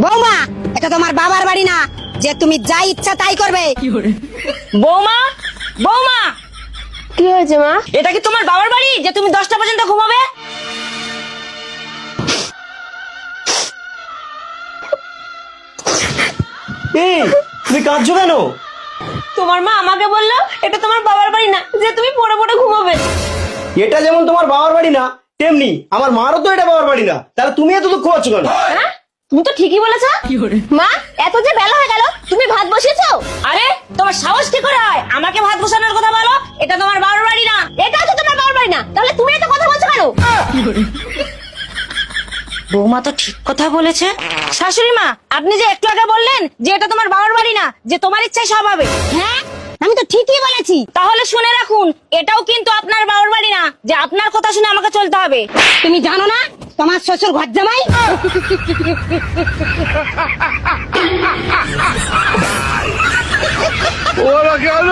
বৌমা, এটা তোমার বাবার বাড়ি না যে তুমি যা ইচ্ছা তাই করবে। বৌমা, বৌমা, কি হয়েছে মা? এটা কি তোমার বাবার বাড়ি যে তুমি 10টা পর্যন্ত ঘুমাবে? এই তুমি কাঁদছো কেন? তোমার মা আমাকে বললো এটা তোমার বাবার বাড়ি না যে তুমি পড়ে পড়ে ঘুমাবে। এটা যেমন তোমার বাবার বাড়ি না, তেমনি আমার মারও তো এটা বাবার বাড়ি না। তাহলে তুমি এত দুঃখ পাচ্ছ কেন? হ্যাঁ, তুমি তো ঠিকই বলেছো। মা, এত যে বেলা হয়ে গেল, তুমি ভাত বসিয়েছো? আরে তোমার সাহস কি করে হয় আমাকে ভাত বসানোর কথা বলো? এটা তোমার বাবার বাড়ি না। এটা তো তোমার বাবার বাড়ি না, তাহলে তুমি এত কথা বলছো কেন? বৌমা তো ঠিক কথা বলেছে। শাশুড়ি মা, আপনি যে একটু আগে বললেন যে এটা তোমার বাবার বাড়ি না, যে তোমার ইচ্ছায় সব হবে। হ্যাঁ, আমি তো ঠিকই বলেছি। তাহলে শুনে রাখুন, এটাও কিন্তু আপনার বাবার বাড়ি না যে আপনার কথা শুনে আমাকে চলতে হবে। তুমি জানো না তোমার শ্বশুর ঘর জামাই? ওরা কেন